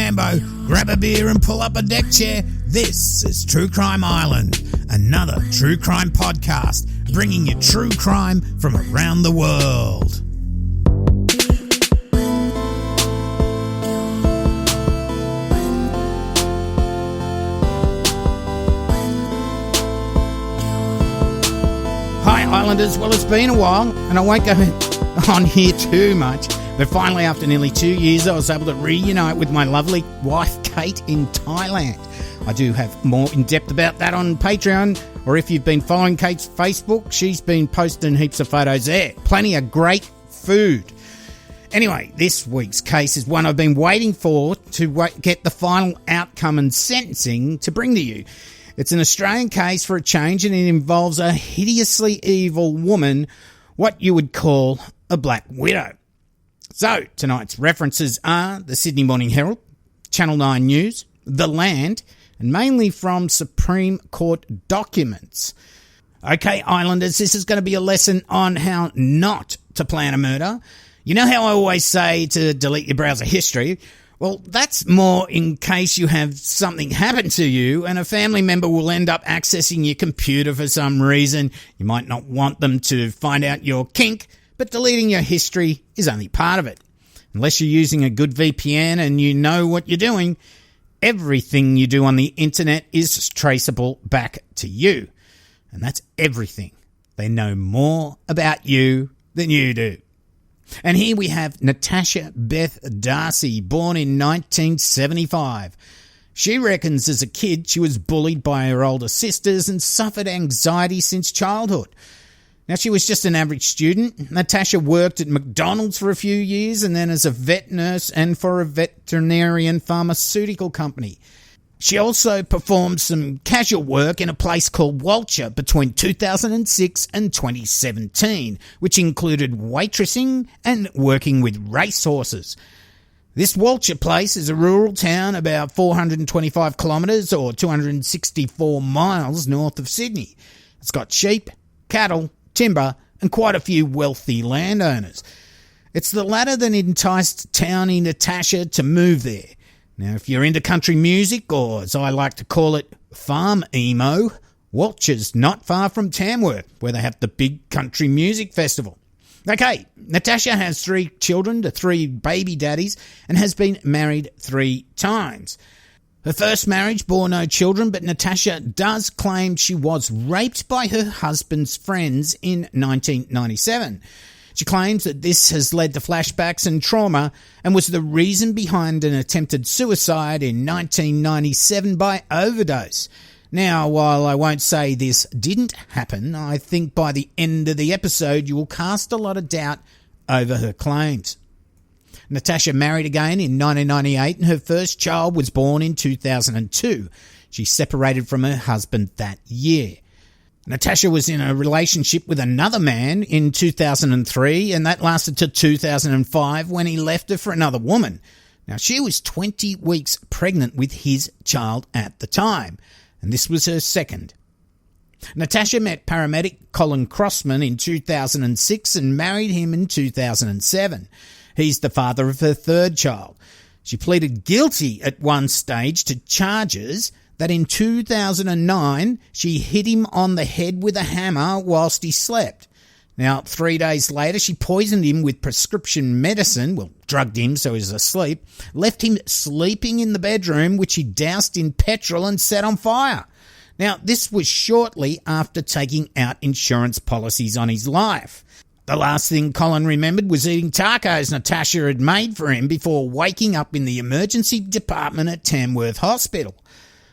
Rambo, grab a beer and pull up a deck chair. This is True Crime Island, another true crime podcast, bringing you true crime from around the world. Hi Islanders, well it's been a while and I won't go on here too much, but finally after nearly 2 years I was able to reunite with my lovely wife Kate in Thailand. I do have more in depth about that on Patreon, or if you've been following Kate's Facebook, she's been posting heaps of photos there. Plenty of great food. Anyway, this week's case is one I've been waiting for to get the final outcome and sentencing to bring to you. It's an Australian case for a change, and it involves a hideously evil woman, what you would call a black widow. So, tonight's references are the Sydney Morning Herald, Channel 9 News, The Land, and mainly from Supreme Court documents. Okay, Islanders, this is going to be a lesson on how not to plan a murder. You know how I always say to delete your browser history? Well, that's more in case you have something happen to you and a family member will end up accessing your computer for some reason. You might not want them to find out your kink, but deleting your history is only part of it. Unless you're using a good VPN and you know what you're doing, everything you do on the internet is traceable back to you. And that's everything. They know more about you than you do. And here we have Natasha Beth Darcy, born in 1975. She reckons as a kid she was bullied by her older sisters and suffered anxiety since childhood. Now, she was just an average student. Natasha worked at McDonald's for a few years and then as a vet nurse and for a veterinarian pharmaceutical company. She also performed some casual work in a place called Walcher between 2006 and 2017, which included waitressing and working with racehorses. This Walcher place is a rural town about 425 kilometres or 264 miles north of Sydney. It's got sheep, cattle, timber and quite a few wealthy landowners. It's the latter that enticed Townie Natasha to move there. Now, if you're into country music, or as I like to call it, farm emo, Walcher's not far from Tamworth, where they have the big country music festival. Okay, Natasha has 3 children to 3 baby daddies and has been married 3 times. Her first marriage bore no children, but Natasha does claim she was raped by her husband's friends in 1997. She claims that this has led to flashbacks and trauma and was the reason behind an attempted suicide in 1997 by overdose. Now, while I won't say this didn't happen, I think by the end of the episode you will cast a lot of doubt over her claims. Natasha married again in 1998 and her first child was born in 2002. She separated from her husband that year. Natasha was in a relationship with another man in 2003 and that lasted to 2005 when he left her for another woman. Now, she was 20 weeks pregnant with his child at the time, and this was her second. Natasha met paramedic Colin Crossman in 2006 and married him in 2007. He's the father of her third child. She pleaded guilty at one stage to charges that in 2009 she hit him on the head with a hammer whilst he slept. Now, 3 days later, she poisoned him with prescription medicine, well, drugged him so he was asleep, left him sleeping in the bedroom, which he doused in petrol and set on fire. Now, this was shortly after taking out insurance policies on his life. The last thing Colin remembered was eating tacos Natasha had made for him before waking up in the emergency department at Tamworth Hospital.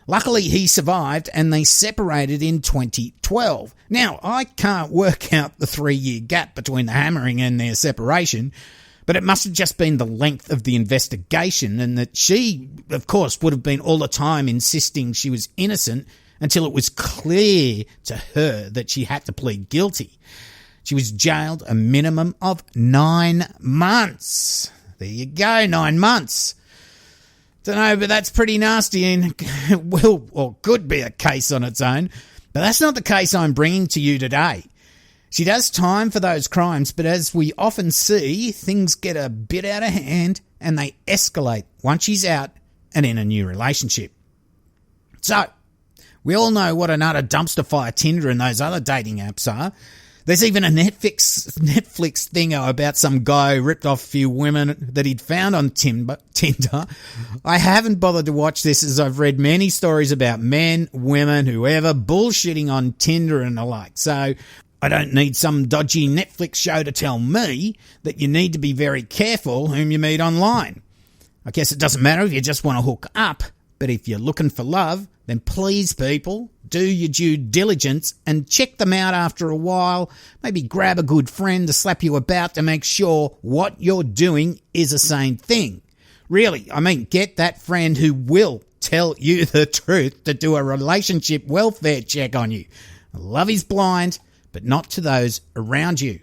Luckily, he survived and they separated in 2012. Now, I can't work out the 3-year gap between the hammering and their separation, but it must have just been the length of the investigation and that she, of course, would have been all the time insisting she was innocent until it was clear to her that she had to plead guilty. She was jailed a minimum of 9 months. There you go, 9 months. Don't know, but that's pretty nasty and it will or could be a case on its own. But that's not the case I'm bringing to you today. She does time for those crimes, but as we often see, things get a bit out of hand and they escalate once she's out and in a new relationship. So, we all know what an utter dumpster fire Tinder and those other dating apps are. There's even a Netflix thingo about some guy who ripped off a few women that he'd found on Tinder. I haven't bothered to watch this as I've read many stories about men, women, whoever, bullshitting on Tinder and the like. So I don't need some dodgy Netflix show to tell me that you need to be very careful whom you meet online. I guess it doesn't matter if you just want to hook up, but if you're looking for love, then please, people, do your due diligence and check them out after a while. Maybe grab a good friend to slap you about to make sure what you're doing is the same thing. Really, I mean, get that friend who will tell you the truth to do a relationship welfare check on you. Love is blind, but not to those around you.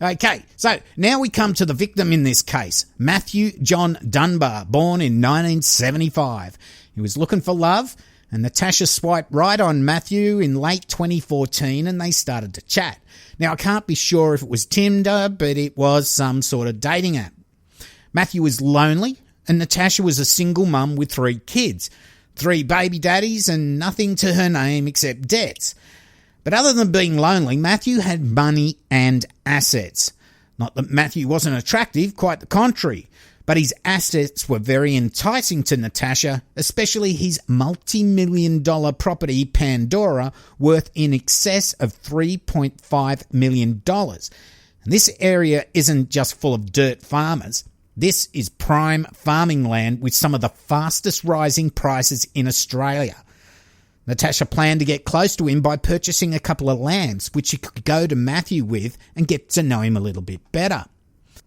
Okay, so now we come to the victim in this case, Matthew John Dunbar, born in 1975. He was looking for love, and Natasha swiped right on Matthew in late 2014, and they started to chat. Now, I can't be sure if it was Tinder, but it was some sort of dating app. Matthew was lonely, and Natasha was a single mum with 3 kids, 3 baby daddies, and nothing to her name except debts. But other than being lonely, Matthew had money and assets. Not that Matthew wasn't attractive, quite the contrary. But his assets were very enticing to Natasha, especially his multi-million-dollar property, Pandora, worth in excess of $3.5 million. And this area isn't just full of dirt farmers. This is prime farming land with some of the fastest rising prices in Australia. Natasha planned to get close to him by purchasing a couple of lambs, which she could go to Matthew with and get to know him a little bit better.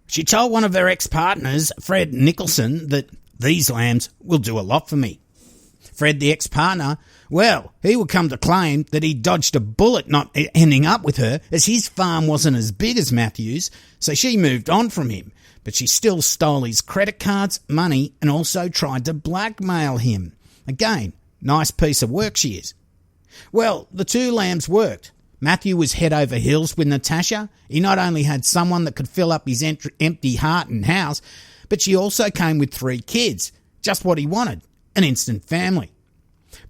She told one of her ex-partners, Fred Nicholson, that these lambs will do a lot for me. Fred, the ex-partner, well, he would come to claim that he dodged a bullet not ending up with her, as his farm wasn't as big as Matthew's, so she moved on from him. But she still stole his credit cards, money, and also tried to blackmail him. Again, nice piece of work she is. Well, the 2 lambs worked. Matthew was head over heels with Natasha. He not only had someone that could fill up his empty heart and house, but she also came with 3 kids. Just what he wanted, an instant family.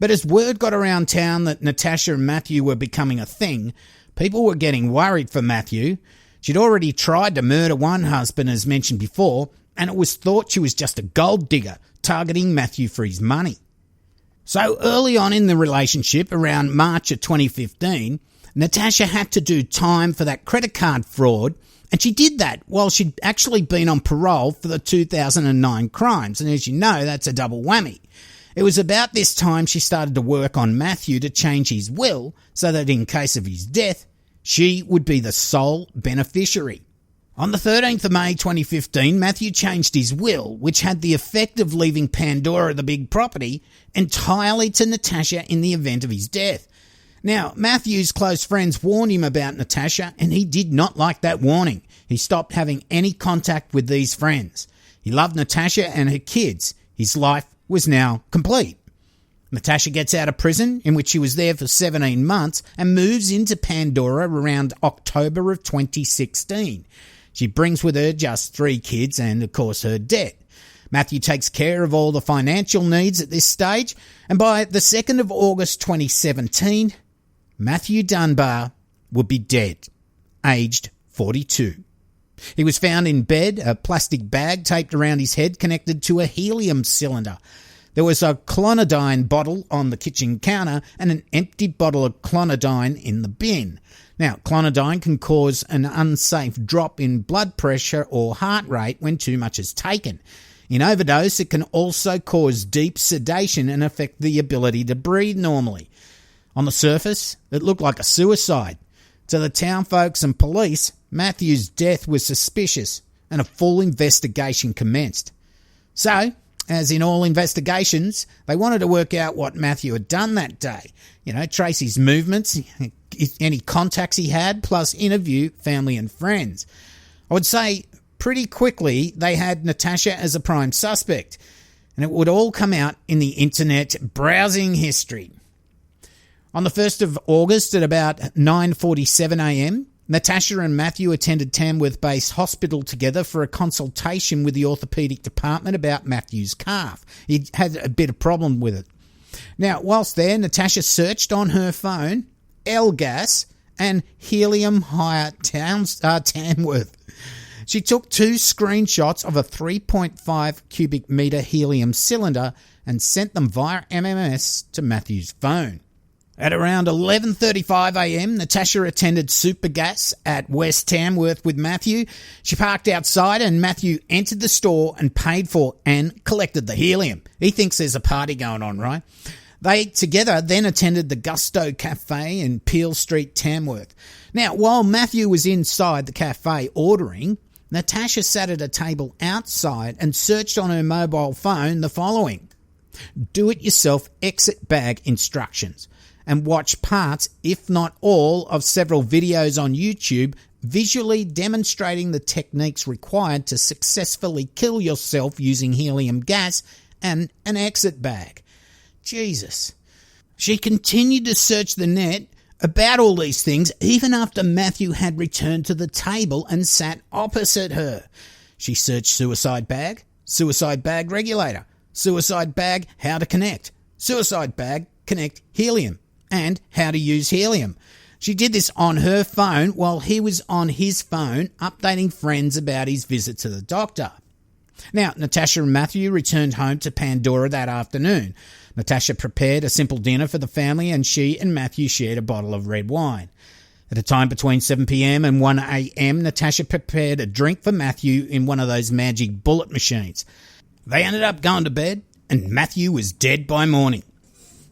But as word got around town that Natasha and Matthew were becoming a thing, people were getting worried for Matthew. She'd already tried to murder one husband, as mentioned before, and it was thought she was just a gold digger, targeting Matthew for his money. So early on in the relationship, around March of 2015, Natasha had to do time for that credit card fraud, and she did that while she'd actually been on parole for the 2009 crimes, and as you know, that's a double whammy. It was about this time she started to work on Matthew to change his will so that in case of his death, she would be the sole beneficiary. On the 13th of May 2015, Matthew changed his will, which had the effect of leaving Pandora, the big property, entirely to Natasha in the event of his death. Now, Matthew's close friends warned him about Natasha, and he did not like that warning. He stopped having any contact with these friends. He loved Natasha and her kids. His life was now complete. Natasha gets out of prison, in which she was there for 17 months, and moves into Pandora around October of 2016. She brings with her just 3 kids and, of course, her debt. Matthew takes care of all the financial needs at this stage, and by the 2nd of August 2017, Matthew Dunbar would be dead, aged 42. He was found in bed, a plastic bag taped around his head connected to a helium cylinder. There was a clonidine bottle on the kitchen counter and an empty bottle of clonidine in the bin. Now, clonidine can cause an unsafe drop in blood pressure or heart rate when too much is taken. In overdose, it can also cause deep sedation and affect the ability to breathe normally. On the surface, it looked like a suicide. To the town folks and police, Matthew's death was suspicious and a full investigation commenced. So, as in all investigations, they wanted to work out what Matthew had done that day. Trace his movements, any contacts he had, plus interview family and friends. I would say pretty quickly they had Natasha as a prime suspect, and it would all come out in the internet browsing history. On the 1st of August at about 9:47 a.m, Natasha and Matthew attended Tamworth-based hospital together for a consultation with the orthopaedic department about Matthew's calf. He had a bit of problem with it. Now, whilst there, Natasha searched on her phone L-gas and helium higher Tamworth. She took 2 screenshots of a 3.5 cubic metre helium cylinder and sent them via MMS to Matthew's phone. At around 11:35am, Natasha attended Supergas at West Tamworth with Matthew. She parked outside and Matthew entered the store and paid for and collected the helium. He thinks there's a party going on, right? They together then attended the Gusto Cafe in Peel Street, Tamworth. Now, while Matthew was inside the cafe ordering, Natasha sat at a table outside and searched on her mobile phone the following: do-it-yourself exit bag instructions, and watch parts, if not all, of several videos on YouTube visually demonstrating the techniques required to successfully kill yourself using helium gas and an exit bag. Jesus. She continued to search the net about all these things even after Matthew had returned to the table and sat opposite her. She searched suicide bag regulator, suicide bag how to connect, suicide bag connect helium, and how to use helium. She did this on her phone while he was on his phone updating friends about his visit to the doctor. Now, Natasha and Matthew returned home to Pandora that afternoon. Natasha prepared a simple dinner for the family and she and Matthew shared a bottle of red wine. At a time between 7pm and 1am, Natasha prepared a drink for Matthew in one of those magic bullet machines. They ended up going to bed and Matthew was dead by morning.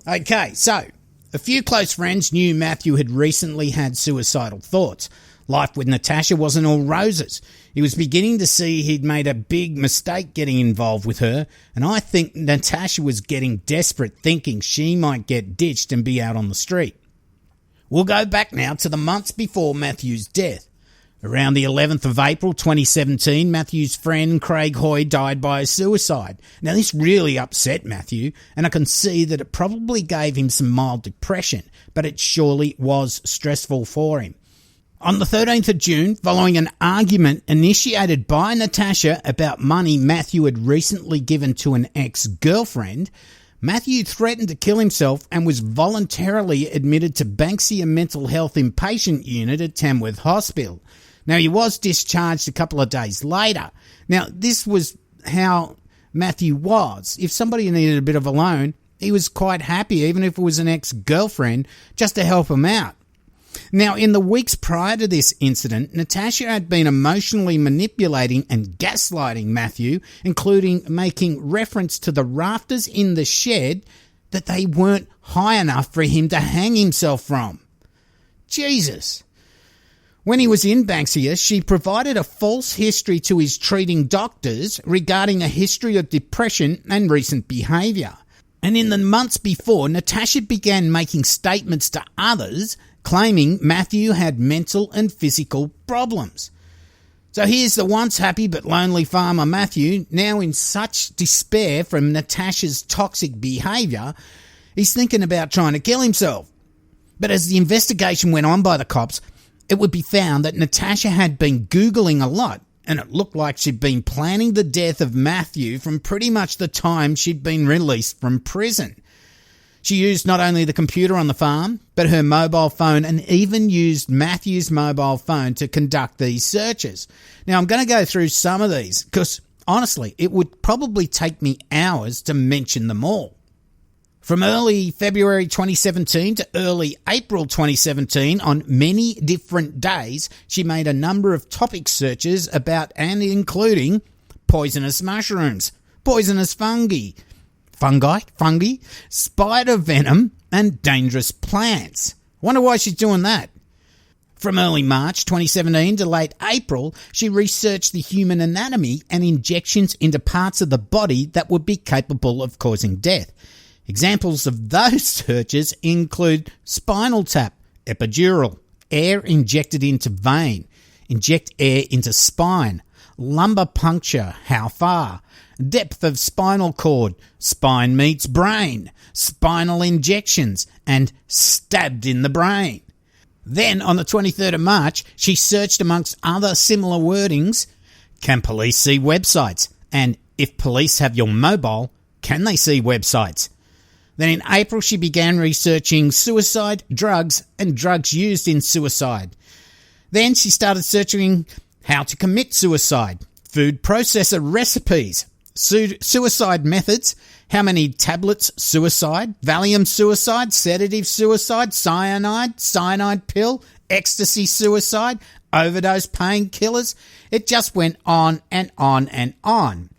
Okay, so a few close friends knew Matthew had recently had suicidal thoughts. Life with Natasha wasn't all roses. He was beginning to see he'd made a big mistake getting involved with her, and I think Natasha was getting desperate, thinking she might get ditched and be out on the street. We'll go back now to the months before Matthew's death. Around the 11th of April 2017, Matthew's friend Craig Hoy died by suicide. Now, this really upset Matthew, and I can see that it probably gave him some mild depression, but it surely was stressful for him. On the 13th of June, following an argument initiated by Natasha about money Matthew had recently given to an ex-girlfriend, Matthew threatened to kill himself and was voluntarily admitted to Banksia Mental Health Inpatient Unit at Tamworth Hospital. Now, he was discharged a couple of days later. Now, this was how Matthew was. If somebody needed a bit of a loan, he was quite happy, even if it was an ex-girlfriend, just to help him out. Now, in the weeks prior to this incident, Natasha had been emotionally manipulating and gaslighting Matthew, including making reference to the rafters in the shed that they weren't high enough for him to hang himself from. Jesus. When he was in Banksia, she provided a false history to his treating doctors regarding a history of depression and recent behaviour. And in the months before, Natasha began making statements to others claiming Matthew had mental and physical problems. So here's the once happy but lonely farmer Matthew, now in such despair from Natasha's toxic behaviour, he's thinking about trying to kill himself. But as the investigation went on by the cops, it would be found that Natasha had been Googling a lot, and it looked like she'd been planning the death of Matthew from pretty much the time she'd been released from prison. She used not only the computer on the farm, but her mobile phone, and even used Matthew's mobile phone to conduct these searches. Now, I'm going to go through some of these because, honestly, it would probably take me hours to mention them all. From early February 2017 to early April 2017, on many different days, she made a number of topic searches about and including poisonous mushrooms, poisonous fungi, spider venom, and dangerous plants. Wonder why she's doing that. From early March 2017 to late April, she researched the human anatomy and injections into parts of the body that would be capable of causing death. Examples of those searches include spinal tap, epidural, air injected into vein, inject air into spine, lumbar puncture, how far, depth of spinal cord, spine meets brain, spinal injections, and stabbed in the brain. Then, on the 23rd of March, she searched amongst other similar wordings, can police see websites? And if police have your mobile, can they see websites? Then in April, she began researching suicide, drugs, and drugs used in suicide. Then she started searching how to commit suicide, food processor recipes, suicide methods, how many tablets suicide, Valium suicide, sedative suicide, cyanide pill, ecstasy suicide, overdose painkillers. It just went on and on and on.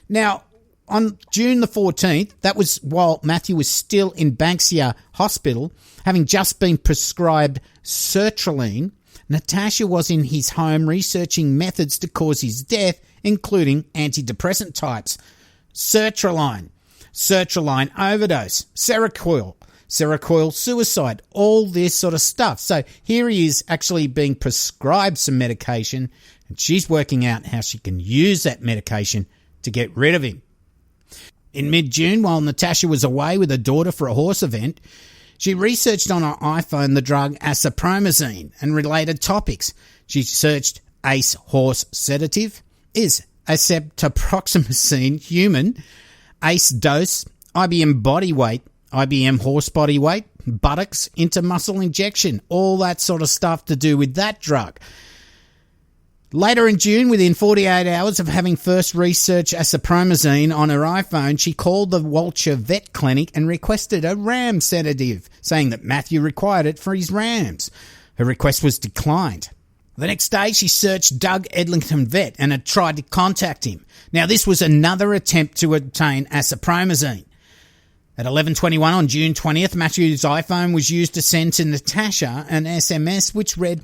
Now, on June the 14th, that was while Matthew was still in Banksia Hospital, having just been prescribed sertraline, Natasha was in his home researching methods to cause his death, including antidepressant types, sertraline overdose, Seroquel suicide, all this sort of stuff. So here he is actually being prescribed some medication, and she's working out how she can use that medication to get rid of him. In mid-June, while Natasha was away with her daughter for a horse event, she researched on her iPhone the drug asapromazine and related topics. She searched ACE horse sedative, is acetapromazine human, ACE dose, IBM body weight, IBM horse body weight, buttocks, intermuscle injection, all that sort of stuff to do with that drug. Later in June, within 48 hours of having first researched asapromazine on her iPhone, she called the Walcher Vet Clinic and requested a ram sedative, saying that Matthew required it for his rams. Her request was declined. The next day, she searched Doug Edlington Vet and had tried to contact him. Now, this was another attempt to obtain asapromazine. At 11:21 on June 20th, Matthew's iPhone was used to send to Natasha an SMS which read,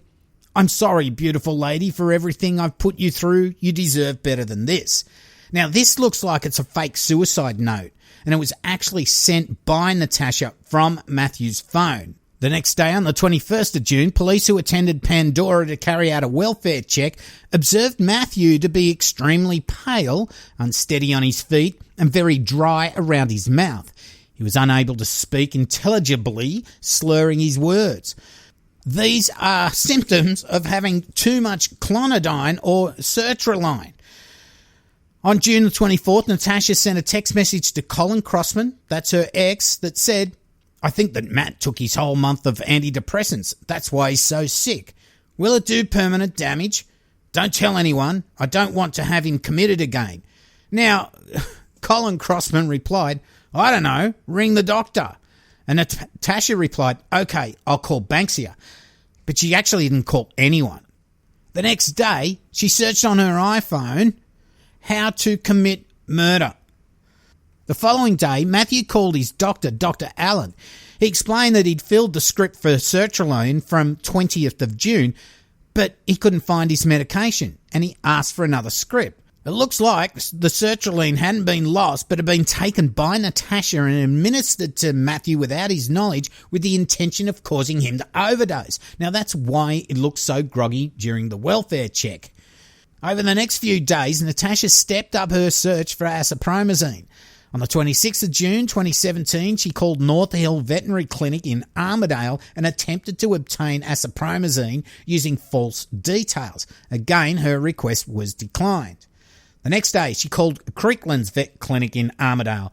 "I'm sorry, beautiful lady, for everything I've put you through. You deserve better than this." Now, this looks like it's a fake suicide note, and it was actually sent by Natasha from Matthew's phone. The next day, on the 21st of June, police who attended Pandora to carry out a welfare check observed Matthew to be extremely pale, unsteady on his feet, and very dry around his mouth. He was unable to speak intelligibly, slurring his words. These are symptoms of having too much clonidine or sertraline. On June the 24th, Natasha sent a text message to Colin Crossman, that's her ex, that said, "I think that Matt took his whole month of antidepressants. That's why he's so sick. Will it do permanent damage? Don't tell anyone. I don't want to have him committed again." Now, Colin Crossman replied, "I don't know. Ring the doctor." And Natasha replied, "Okay, I'll call Banksia." But she actually didn't call anyone. The next day, she searched on her iPhone how to commit murder. The following day, Matthew called his doctor, Dr. Allen. He explained that he'd filled the script for sertraline from 20th of June, but he couldn't find his medication, and he asked for another script. It looks like the sertraline hadn't been lost, but had been taken by Natasha and administered to Matthew without his knowledge, with the intention of causing him to overdose. Now, that's why it looked so groggy during the welfare check. Over the next few days, Natasha stepped up her search for asapromazine. On the 26th of June 2017, she called North Hill Veterinary Clinic in Armidale and attempted to obtain asapromazine using false details. Again, her request was declined. The next day, she called Creeklands Vet Clinic in Armidale,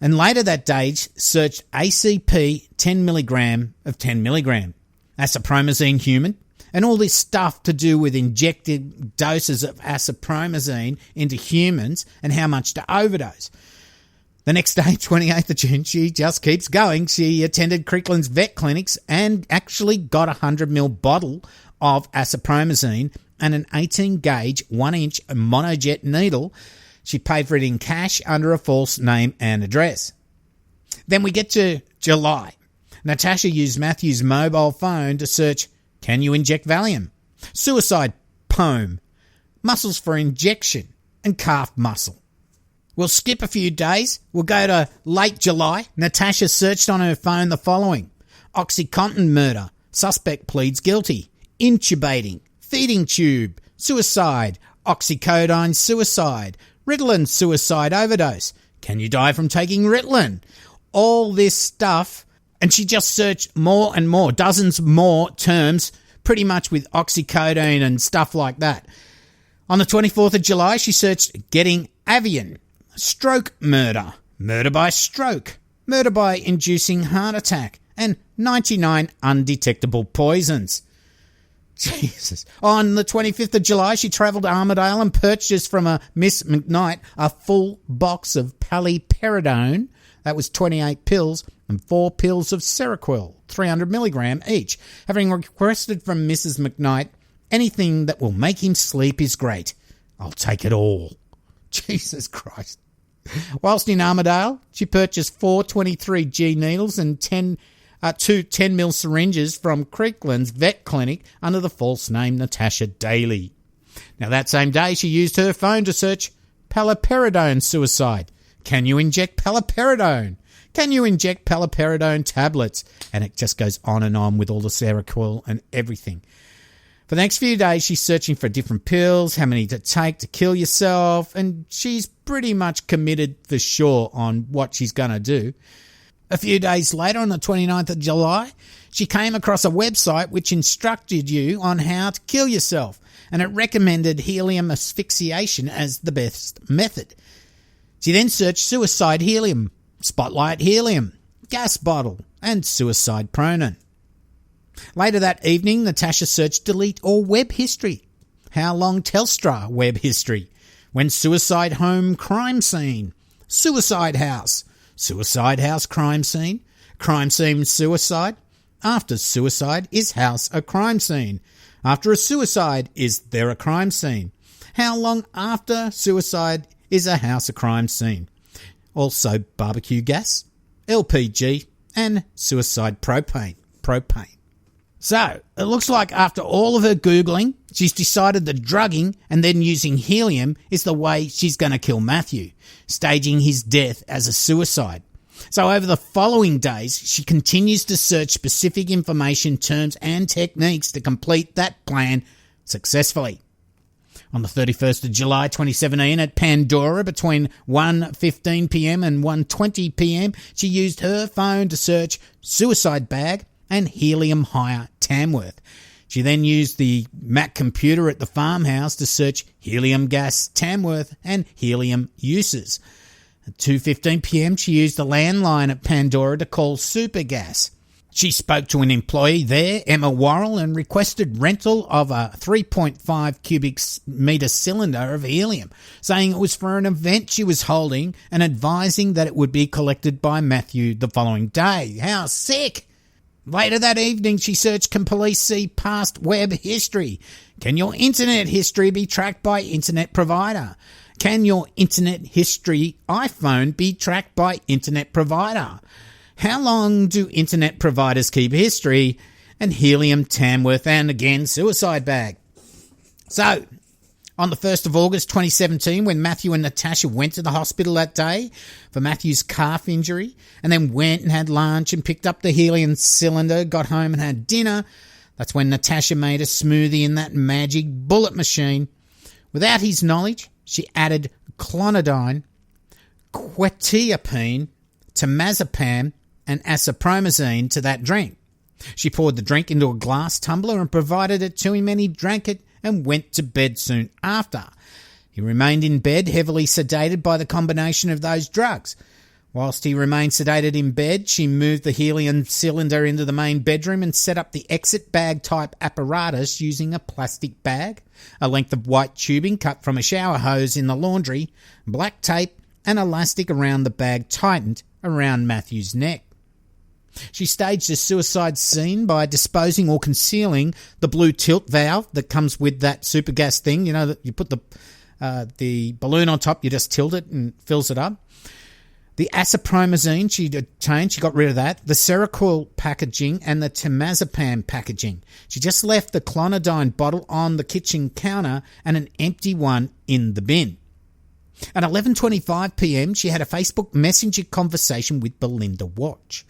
and later that day searched ACP 10mg of 10mg, asapromazine human, and all this stuff to do with injected doses of asapromazine into humans and how much to overdose. The next day, 28th of June, she just keeps going. She attended Creeklands Vet Clinics and actually got a 100ml bottle of asapromazine and an 18-gauge 1-inch monojet needle. She paid for it in cash under a false name and address. Then we get to July. Natasha used Matthew's mobile phone to search, "Can you inject Valium?" Suicide poem, muscles for injection, and calf muscle. We'll skip a few days. We'll go to late July. Natasha searched on her phone the following: OxyContin murder, suspect pleads guilty, intubating, feeding tube, suicide, oxycodone suicide, Ritalin suicide overdose, can you die from taking Ritalin? All this stuff And she just searched more and more, dozens more terms, pretty much with oxycodone and stuff like that. On the 24th of July, she searched getting avian, stroke murder, murder by stroke, murder by inducing heart attack, and 99 undetectable poisons. Jesus. On the 25th of July, she travelled to Armidale and purchased from a Miss McKnight a full box of paliperidone. That was 28 pills and 4 pills of Seroquel, 300 milligram each. Having requested from Mrs. McKnight, anything that will make him sleep is great. I'll take it all. Jesus Christ. Whilst in Armidale, she purchased 4 23G needles and 2 10mm syringes from Creeklands Vet Clinic under the false name Natasha Daly. Now, that same day, she used her phone to search paliperidone suicide. Can you inject paliperidone? Can you inject paliperidone tablets? And it just goes on and on with all the Seroquel and everything. For the next few days, she's searching for different pills, how many to take to kill yourself, and she's pretty much committed for sure on what she's going to do. A few days later, on the 29th of July, she came across a website which instructed you on how to kill yourself, and it recommended helium asphyxiation as the best method. She then searched suicide helium, spotlight helium, gas bottle, and suicide pronon. Later that evening, Natasha searched delete or web history. How long Telstra web history. When suicide home crime scene. Suicide house crime scene suicide. After suicide, is house a crime scene? After a suicide, is there a crime scene? How long after suicide is a house a crime scene? Also barbecue gas, LPG, and suicide propane. So, it looks like after all of her Googling, she's decided that drugging and then using helium is the way she's going to kill Matthew, staging his death as a suicide. So over the following days, she continues to search specific information, terms and techniques to complete that plan successfully. On the 31st of July 2017 at Pandora between 1:15pm and 1:20pm, she used her phone to search suicide bag and helium hire Tamworth. She then used the Mac computer at the farmhouse to search helium gas Tamworth and helium uses. At 2:15pm, she used the landline at Pandora to call Supergas. She spoke to an employee there, Emma Worrell, and requested rental of a 3.5 cubic metre cylinder of helium, saying it was for an event she was holding and advising that it would be collected by Matthew the following day. How sick! Later that evening, she searched, can police see past web history? Can your internet history be tracked by internet provider? Can your internet history iPhone be tracked by internet provider? How long do internet providers keep history? And helium, Tamworth, and again, suicide bag. So, on the 1st of August 2017, when Matthew and Natasha went to the hospital that day for Matthew's calf injury, and then went and had lunch and picked up the helium cylinder, got home and had dinner, that's when Natasha made a smoothie in that magic bullet machine. Without his knowledge, she added clonidine, quetiapine, temazepam, and acipromazine to that drink. She poured the drink into a glass tumbler and provided it to him, and he drank it and went to bed soon after. He remained in bed, heavily sedated by the combination of those drugs. Whilst he remained sedated in bed, she moved the helium cylinder into the main bedroom and set up the exit bag type apparatus using a plastic bag, a length of white tubing cut from a shower hose in the laundry, black tape, and elastic around the bag tightened around Matthew's neck. She staged a suicide scene by disposing or concealing the blue tilt valve that comes with that supergas thing. You know, that you put the balloon on top, you just tilt it and fills it up. The acipromazine she obtained, she got rid of that. The Seroquel packaging and the temazepam packaging. She just left the clonidine bottle on the kitchen counter and an empty one in the bin. At 11:25pm, she had a Facebook Messenger conversation with Belinda Watch.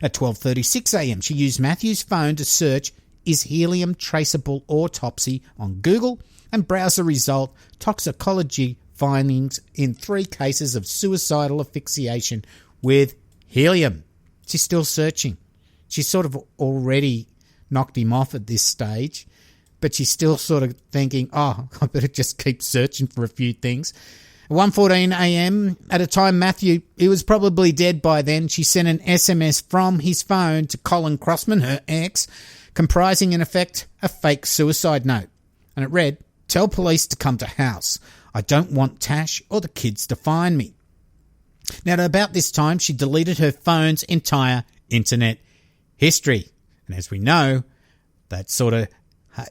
At 12:36am, she used Matthew's phone to search is helium traceable autopsy on Google and browse the result toxicology findings in 3 cases of suicidal asphyxiation with helium. She's still searching. She's sort of already knocked him off at this stage, but she's still sort of thinking, I better just keep searching for a few things. At 1:14 a.m, at a time Matthew, he was probably dead by then, she sent an SMS from his phone to Colin Crossman, her ex, comprising in effect a fake suicide note. And it read, "Tell police to come to house. I don't want Tash or the kids to find me." Now, at about this time, she deleted her phone's entire internet history. And as we know, that sort of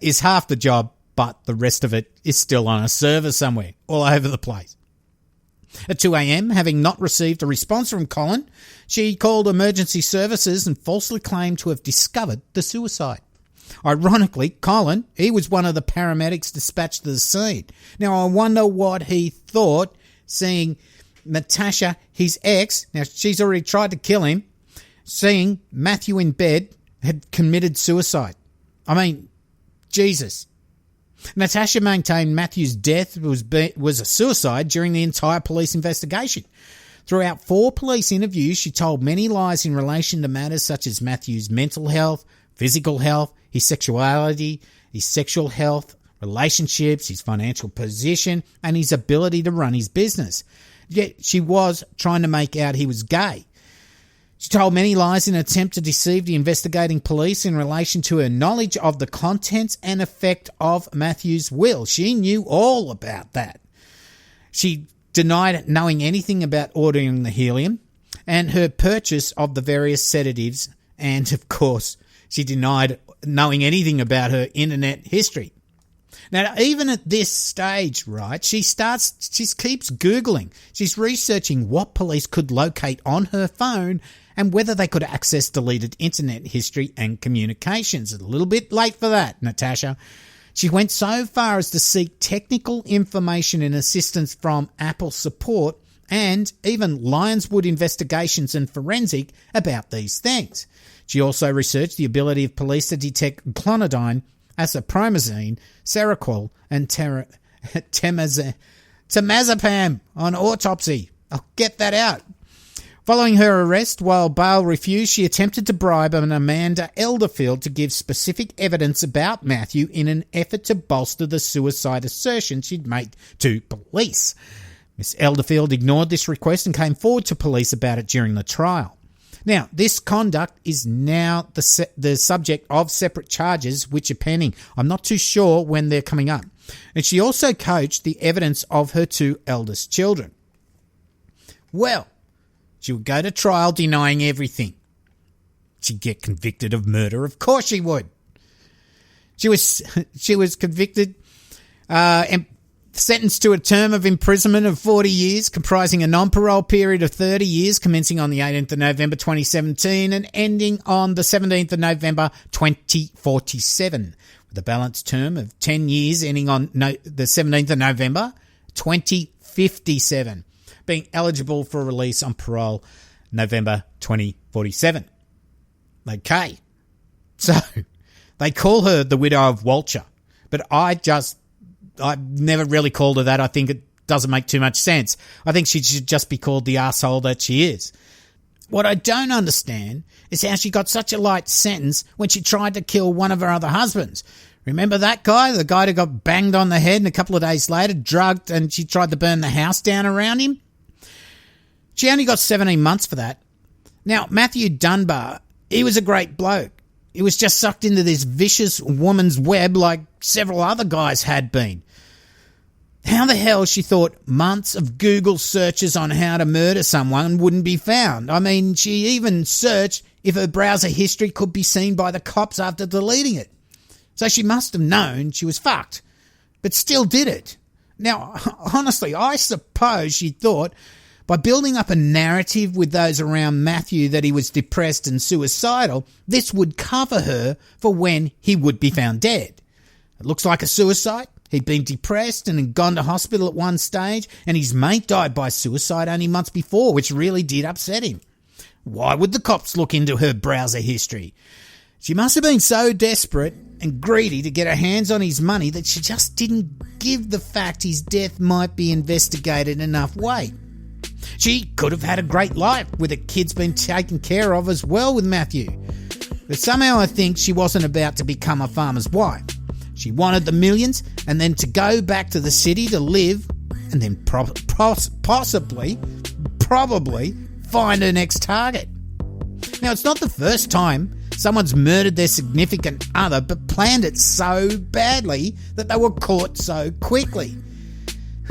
is half the job, but the rest of it is still on a server somewhere, all over the place. At 2 a.m, having not received a response from Colin, she called emergency services and falsely claimed to have discovered the suicide. Ironically, Colin, he was one of the paramedics dispatched to the scene. Now, I wonder what he thought, seeing Natasha, his ex, now she's already tried to kill him, seeing Matthew in bed, had committed suicide. I mean, Jesus. Natasha maintained Matthew's death was a suicide during the entire police investigation. Throughout 4 police interviews, she told many lies in relation to matters such as Matthew's mental health, physical health, his sexuality, his sexual health, relationships, his financial position, and his ability to run his business. Yet she was trying to make out he was gay. She told many lies in an attempt to deceive the investigating police in relation to her knowledge of the contents and effect of Matthew's will. She knew all about that. She denied knowing anything about ordering the helium and her purchase of the various sedatives, and of course, she denied knowing anything about her internet history. Now, even at this stage, right, she keeps Googling. She's researching what police could locate on her phone and whether they could access deleted internet history and communications. A little bit late for that, Natasha. She went so far as to seek technical information and assistance from Apple support and even Lionswood Investigations and Forensic about these things. She also researched the ability of police to detect clonidine, azapromazine, Seroquel, and temazepam on autopsy. I'll get that out. Following her arrest, while bail refused, she attempted to bribe an Amanda Elderfield to give specific evidence about Matthew in an effort to bolster the suicide assertion she'd made to police. Miss Elderfield ignored this request and came forward to police about it during the trial. Now, this conduct is now the subject of separate charges which are pending. I'm not too sure when they're coming up. And she also coached the evidence of her 2 eldest children. Well, she would go to trial denying everything. She'd get convicted of murder. Of course she would. She was convicted and sentenced to a term of imprisonment of 40 years, comprising a non-parole period of 30 years, commencing on the 18th of November 2017 and ending on the 17th of November 2047, with a balanced term of 10 years ending on the 17th of November 2057, being eligible for release on parole November 2047. Okay, so they call her the widow of Walcher, but I've never really called her that. I think it doesn't make too much sense. I think she should just be called the arsehole that she is. What I don't understand is how she got such a light sentence when she tried to kill one of her other husbands. Remember that guy? The guy that got banged on the head and a couple of days later drugged and she tried to burn the house down around him? She only got 17 months for that. Now, Matthew Dunbar, he was a great bloke. He was just sucked into this vicious woman's web like several other guys had been. How the hell she thought months of Google searches on how to murder someone wouldn't be found? I mean, she even searched if her browser history could be seen by the cops after deleting it. So she must have known she was fucked, but still did it. Now, honestly, I suppose she thought by building up a narrative with those around Matthew that he was depressed and suicidal, this would cover her for when he would be found dead. It looks like a suicide. He'd been depressed and had gone to hospital at one stage, and his mate died by suicide only months before, which really did upset him. Why would the cops look into her browser history? She must have been so desperate and greedy to get her hands on his money that she just didn't give the fact his death might be investigated enough weight. She could have had a great life with her kids being taken care of as well with Matthew. But somehow I think she wasn't about to become a farmer's wife. She wanted the millions and then to go back to the city to live and then probably find her next target. Now, it's not the first time someone's murdered their significant other but planned it so badly that they were caught so quickly.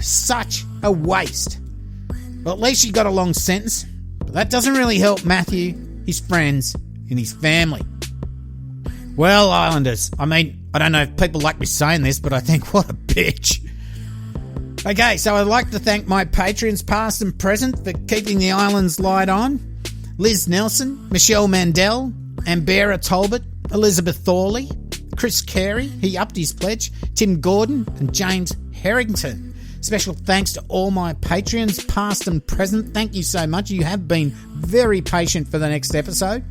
Such a waste. Well, at least she got a long sentence, but that doesn't really help Matthew, his friends, and his family. Well, Islanders, I don't know if people like me saying this, but I think what a bitch. Okay, so I'd like to thank my patrons past and present for keeping the Islands light on. Liz Nelson, Michelle Mandel, Ambera Talbot, Elizabeth Thorley, Chris Carey, he upped his pledge, Tim Gordon and James Harrington. Special thanks to all my Patreons, past and present. Thank you so much. You have been very patient for the next episode.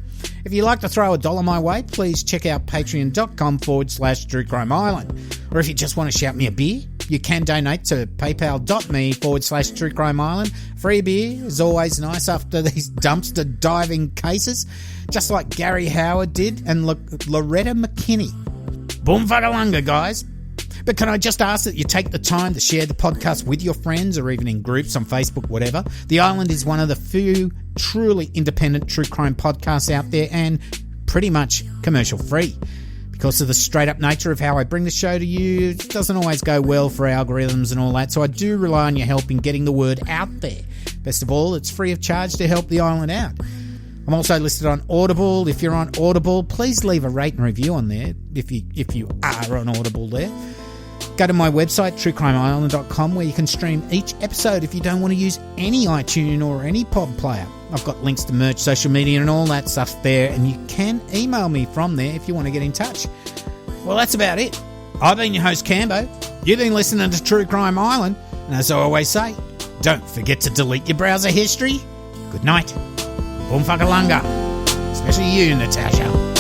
If you'd like to throw $1 my way, please check out patreon.com/True Crime Island. Or if you just want to shout me a beer, you can donate to paypal.me/True Crime Island. Free beer is always nice after these dumpster diving cases, just like Gary Howard did and Loretta McKinney. Boom fuckalunga, guys. But can I just ask that you take the time to share the podcast with your friends or even in groups on Facebook, whatever. The Island is one of the few truly independent true crime podcasts out there and pretty much commercial free. Because of the straight up nature of how I bring the show to you, it doesn't always go well for algorithms and all that, so I do rely on your help in getting the word out there. Best of all, it's free of charge to help the Island out. I'm also listed on Audible. If you're on Audible, please leave a rate and review on there if you are on Audible there. Go to my website, truecrimeisland.com, where you can stream each episode if you don't want to use any iTunes or any pod player. I've got links to merch, social media and all that stuff there, and you can email me from there if you want to get in touch. Well, that's about it. I've been your host, Cambo. You've been listening to True Crime Island, and as I always say, don't forget to delete your browser history. Good night. Boom fuckalunga. Especially you, Natasha.